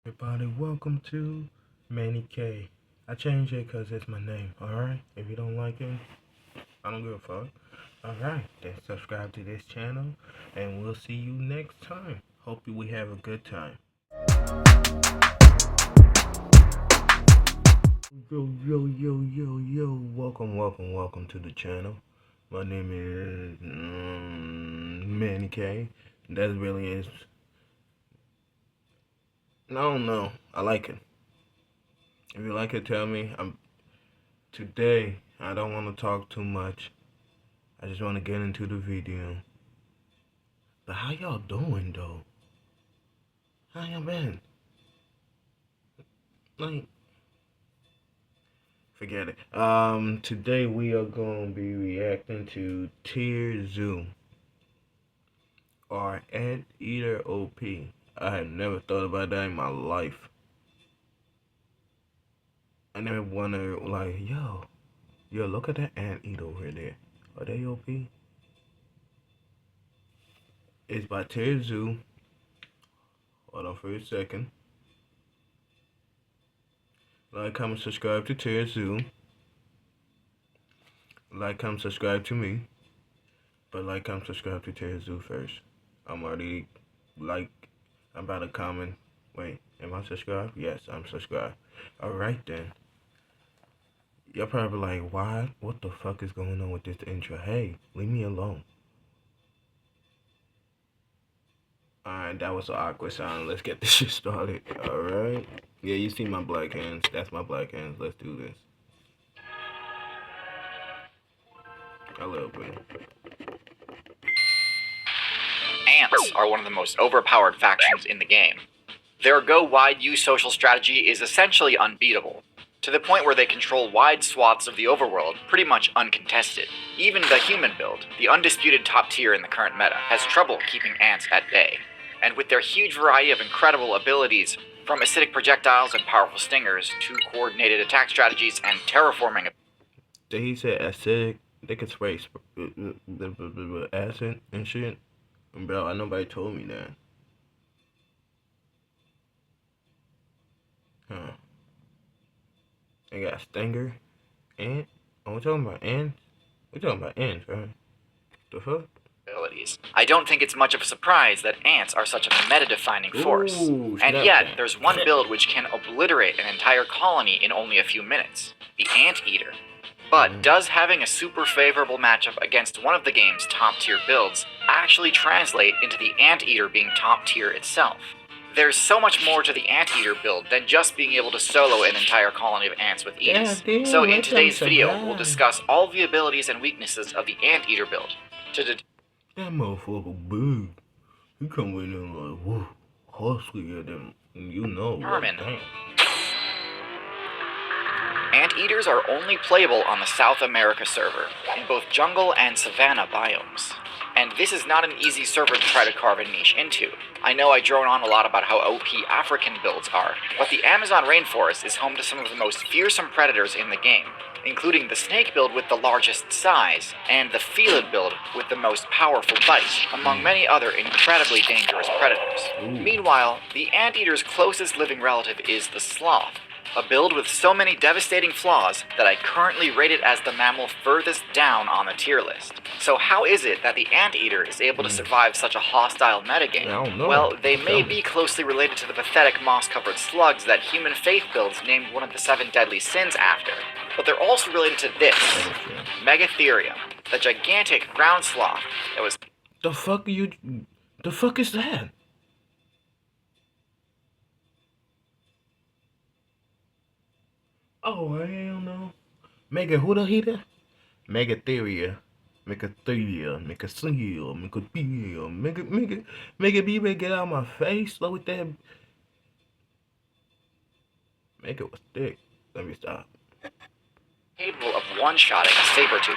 Everybody, welcome to Manny K. I changed it because it's my name, alright? If you don't like it, I don't give a fuck. Alright, then subscribe to this channel, and we'll see you next time. Hope we have a good time. Yo, welcome to the channel. My name is Manny K. That really is, I don't know, I like it. If you like it, tell me. Today, I don't want to talk too much. I just want to get into the video. But how y'all doing, though? How y'all been? Like, forget it. Today we are going to be reacting to TierZoo, or Anteater OP. I had never thought about that in my life. I never wondered, like, yo, look at that anteater over there. Are they OP? It's by TierZoo. Hold on for a second. Like, comment, subscribe to TierZoo. Like, comment, subscribe to me. But like, comment, subscribe to TierZoo first. I'm already, I'm about to comment. Wait, am I subscribed? Yes, I'm subscribed. Alright then. You're probably like, why? What the fuck is going on with this intro? Hey, leave me alone. Alright, that was an awkward sound. Let's get this shit started. Alright. Yeah, you see my black hands. That's my black hands. Let's do this. A little bit. Ants are one of the most overpowered factions in the game. Their go-wide-you social strategy is essentially unbeatable, to the point where they control wide swaths of the overworld pretty much uncontested. Even the human build, the undisputed top tier in the current meta, has trouble keeping ants at bay. And with their huge variety of incredible abilities, from acidic projectiles and powerful stingers to coordinated attack strategies and terraforming. He said acidic. They could spray acid and shit. Bro, nobody told me that. Huh. They got stinger, ant. Oh, we're talking about ants? We're talking about ants, right? The fuck? Abilities. I don't think it's much of a surprise that ants are such a meta-defining force. Ooh, and yet, there's one build which can obliterate an entire colony in only a few minutes. The Anteater. But does having a super favorable matchup against one of the game's top tier builds actually translate into the Anteater being top tier itself? There's so much more to the Anteater build than just being able to solo an entire colony of ants with ease. So in today's video, we'll discuss all the abilities and weaknesses of the Anteater build. That motherfucker big. He come in there like, whoa, husky at them. You know. Herman. Anteaters are only playable on the South America server, in both jungle and savanna biomes. And this is not an easy server to try to carve a niche into. I know I drone on a lot about how OP African builds are, but the Amazon rainforest is home to some of the most fearsome predators in the game, including the snake build with the largest size, and the felid build with the most powerful bite, among many other incredibly dangerous predators. Meanwhile, the anteater's closest living relative is the sloth, a build with so many devastating flaws that I currently rate it as the mammal furthest down on the tier list. So how is it that the anteater is able to survive such a hostile metagame? Well, they may be closely related to the pathetic moss-covered slugs that Human Faith builds named one of the 7 deadly sins after. But they're also related to this, Megatherium, the gigantic ground sloth that was... The fuck is that? Oh, hell no. Mega who the heater? Megatheria. Megatheria. Mega B, get out of my face. Slow with that. Mega was thick. Let me stop. Capable of one-shotting a saber-tooth.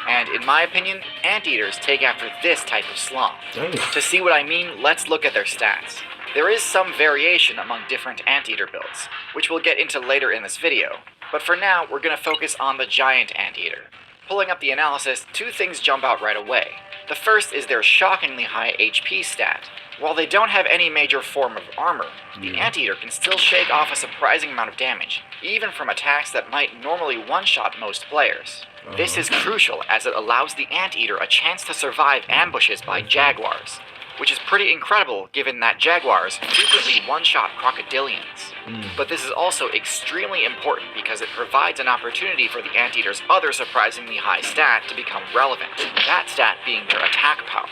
And in my opinion, anteaters take after this type of sloth. Damn. To see what I mean, let's look at their stats. There is some variation among different anteater builds, which we'll get into later in this video, but for now, we're going to focus on the giant anteater. Pulling up the analysis, two things jump out right away. The first is their shockingly high HP stat. While they don't have any major form of armor, the Anteater can still shake off a surprising amount of damage, even from attacks that might normally one-shot most players. This is crucial as it allows the Anteater a chance to survive ambushes by jaguars, which is pretty incredible given that jaguars frequently one-shot crocodilians. But this is also extremely important because it provides an opportunity for the Anteater's other surprisingly high stat to become relevant, that stat being their attack power.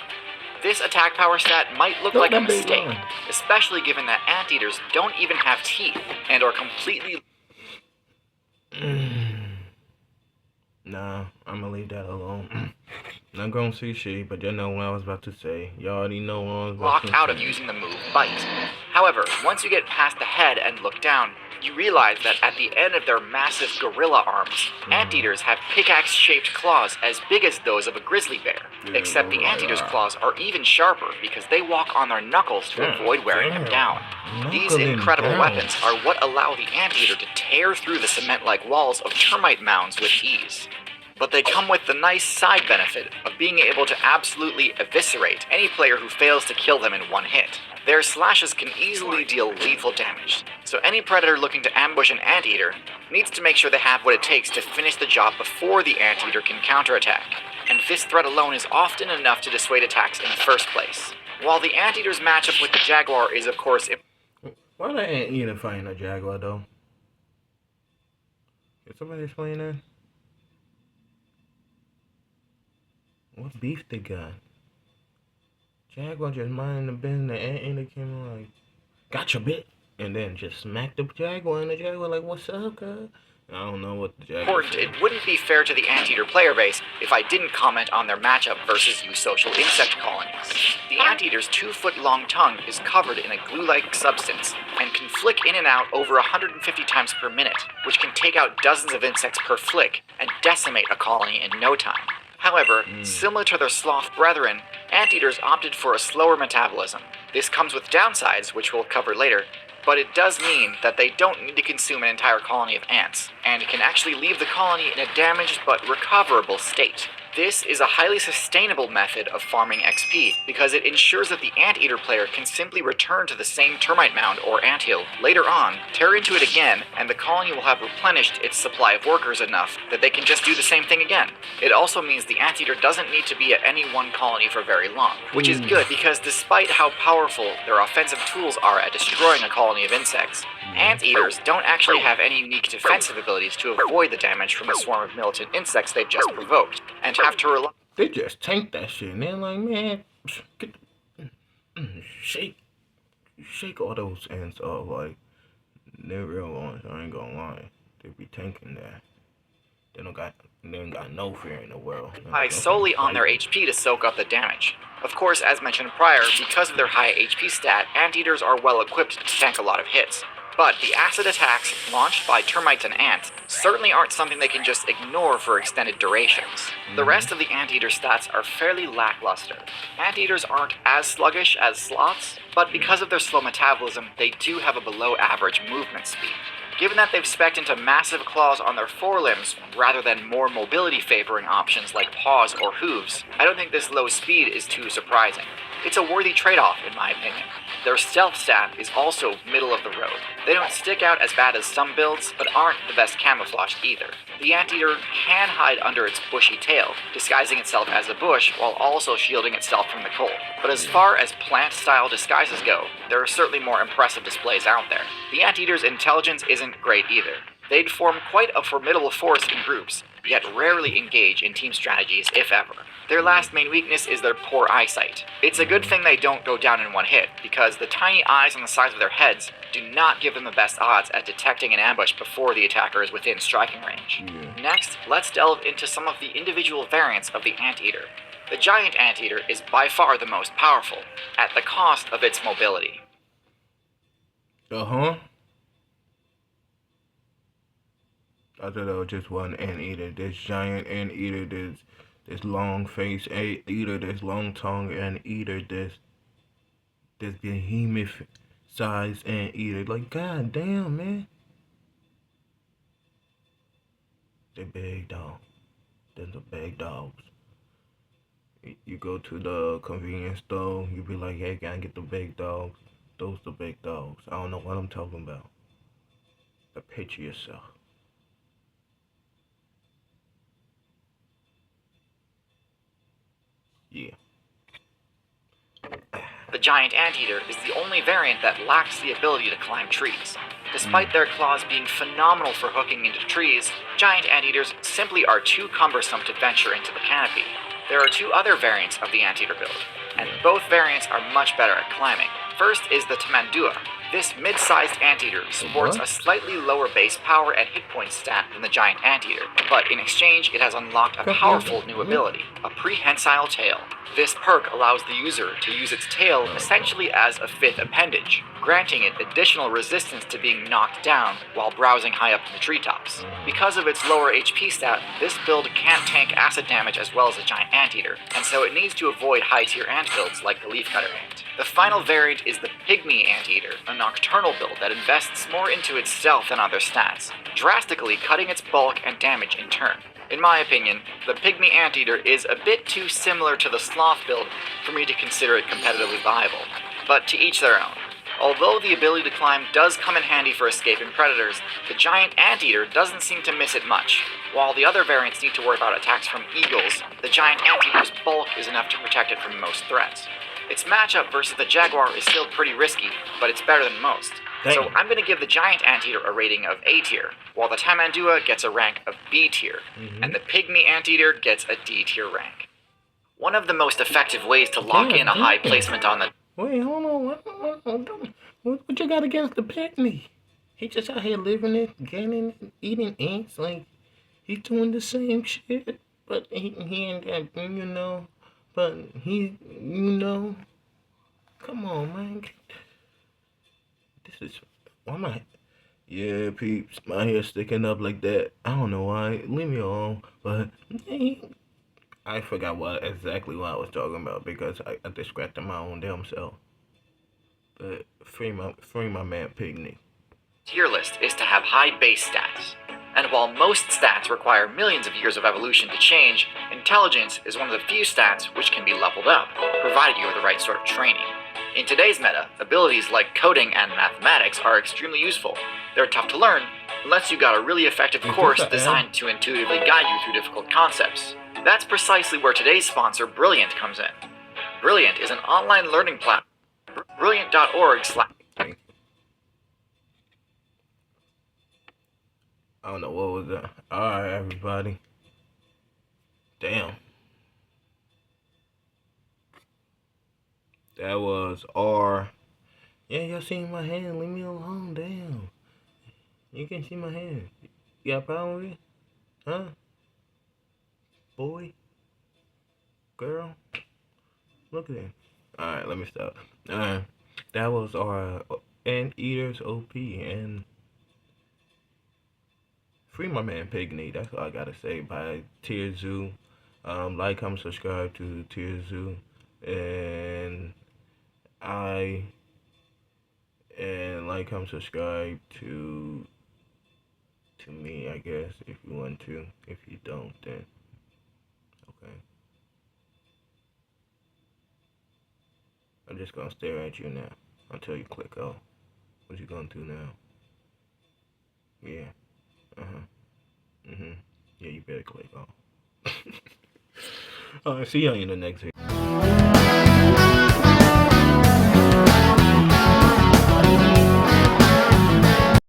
This attack power stat might look like a mistake, especially given that Anteaters don't even have teeth and are completely... Nah, I'm gonna leave that alone. Not gonna see shit, but you know what I was about to say. You already know what I was about locked to out say. of using the move Bite. However, once you get past the head and look down, you realize that at the end of their massive gorilla arms, Anteaters have pickaxe-shaped claws as big as those of a grizzly bear. Except the Anteater's claws are even sharper because they walk on their knuckles to avoid wearing them down. These incredible weapons are what allow the Anteater to tear through the cement-like walls of termite mounds with ease. But they come with the nice side benefit of being able to absolutely eviscerate any player who fails to kill them in one hit. Their slashes can easily deal lethal damage, so any predator looking to ambush an Anteater needs to make sure they have what it takes to finish the job before the Anteater can counterattack, and this threat alone is often enough to dissuade attacks in the first place. While the Anteater's matchup with the Jaguar is of course... Why the Anteater fighting a Jaguar though? Can somebody explain that? What beef they got? Jaguar just minding the business, the Anteater came in like, gotcha, bit, and then just smacked the Jaguar, and the Jaguar like, what's up, cuz? I don't know what the Jaguar said. It wouldn't be fair to the Anteater player base if I didn't comment on their matchup versus you social insect colonies. The Anteater's 2-foot-long tongue is covered in a glue-like substance and can flick in and out over 150 times per minute, which can take out dozens of insects per flick and decimate a colony in no time. However, similar to their sloth brethren, Anteaters opted for a slower metabolism. This comes with downsides, which we'll cover later, but it does mean that they don't need to consume an entire colony of ants, and can actually leave the colony in a damaged but recoverable state. This is a highly sustainable method of farming XP because it ensures that the Anteater player can simply return to the same termite mound or anthill later on, tear into it again, and the colony will have replenished its supply of workers enough that they can just do the same thing again. It also means the Anteater doesn't need to be at any one colony for very long, which is good because despite how powerful their offensive tools are at destroying a colony of insects, Anteaters don't actually have any unique defensive abilities to avoid the damage from the swarm of militant insects they've just provoked, and have to rely... They just tank that shit, and they're like, man, get shake all those ants off, like, they're real ones, I ain't gonna lie. They be tanking that. They ain't got no fear in the world. solely on their HP to soak up the damage. Of course, as mentioned prior, because of their high HP stat, Anteaters are well equipped to tank a lot of hits. But the acid attacks launched by termites and ants certainly aren't something they can just ignore for extended durations. The rest of the Anteater stats are fairly lackluster. Anteaters aren't as sluggish as sloths, but because of their slow metabolism, they do have a below average movement speed. Given that they've spec'd into massive claws on their forelimbs rather than more mobility favoring options like paws or hooves, I don't think this low speed is too surprising. It's a worthy trade-off in my opinion. Their stealth stat is also middle of the road. They don't stick out as bad as some builds, but aren't the best camouflaged either. The Anteater can hide under its bushy tail, disguising itself as a bush while also shielding itself from the cold. But as far as plant-style disguises go, there are certainly more impressive displays out there. The Anteater's intelligence isn't great either. They'd form quite a formidable force in groups, yet rarely engage in team strategies, if ever. Their last main weakness is their poor eyesight. It's a good thing they don't go down in one hit, because the tiny eyes on the sides of their heads do not give them the best odds at detecting an ambush before the attacker is within striking range. Next, let's delve into some of the individual variants of the Anteater. The giant Anteater is by far the most powerful, at the cost of its mobility. I thought that was just one Anteater. This giant Anteater, this long face Anteater, this long tongue Anteater, this behemoth size Anteater. Like, god damn, man. They big, dog. than the big dogs. You go to the convenience store, you be like, hey, can I get the big dogs? Those the big dogs. I don't know what I'm talking about. But picture yourself. Yeah. The giant anteater is the only variant that lacks the ability to climb trees. Despite their claws being phenomenal for hooking into trees, giant anteaters simply are too cumbersome to venture into the canopy. There are two other variants of the anteater build, and both variants are much better at climbing. First is the Tamandua. This mid-sized anteater sports a slightly lower base power and hit point stat than the giant anteater, but in exchange it has unlocked a powerful new ability, a prehensile tail. This perk allows the user to use its tail essentially as a fifth appendage, granting it additional resistance to being knocked down while browsing high up in the treetops. Because of its lower HP stat, this build can't tank acid damage as well as a giant anteater, and so it needs to avoid high-tier ant builds like the leafcutter ant. The final variant is the pygmy anteater, a nocturnal build that invests more into its stealth than other stats, drastically cutting its bulk and damage in turn. In my opinion, the pygmy anteater is a bit too similar to the sloth build for me to consider it competitively viable, but to each their own. Although the ability to climb does come in handy for escaping predators, the giant anteater doesn't seem to miss it much. While the other variants need to worry about attacks from eagles, the giant anteater's bulk is enough to protect it from most threats. Its matchup versus the jaguar is still pretty risky, but it's better than most. So I'm going to give the giant anteater a rating of A tier, while the Tamandua gets a rank of B tier, and the pygmy anteater gets a D tier rank. One of the most effective ways to lock in a high placement on the... Wait, hold on. What you got against the pygmy? He just out here living it, gaining, eating ants. Like, he's doing the same shit, but he ain't got, but he, come on, man. This is, why am I, yeah, peeps, my hair sticking up like that. I don't know why, leave me alone, but I forgot exactly what I was talking about because I distracted my own damn self. But free my man Pygmy. Tier list is to have high base stats. And while most stats require millions of years of evolution to change, intelligence is one of the few stats which can be leveled up, provided you have the right sort of training. In today's meta, abilities like coding and mathematics are extremely useful. They're tough to learn, unless you got a really effective course designed to intuitively guide you through difficult concepts. That's precisely where today's sponsor, Brilliant, comes in. Brilliant is an online learning platform. Brilliant.org/ I don't know what was that. Alright, everybody. Damn. That was R. Yeah, y'all seen my hand. Leave me alone. Damn. You can see my hand. You got a problem with it? Huh? Boy? Girl? Look at it. Alright, let me stop. That was our Anteaters OP and free my man Pygmy. That's all I gotta say. By TierZoo. Like, comment, subscribe to TierZoo, and like, comment, subscribe to me. I guess if you want to. If you don't, then okay. I'm just gonna stare at you now until you click off. What you gonna do now? Yeah. Yeah, you better click off. Alright, see y'all in the next video.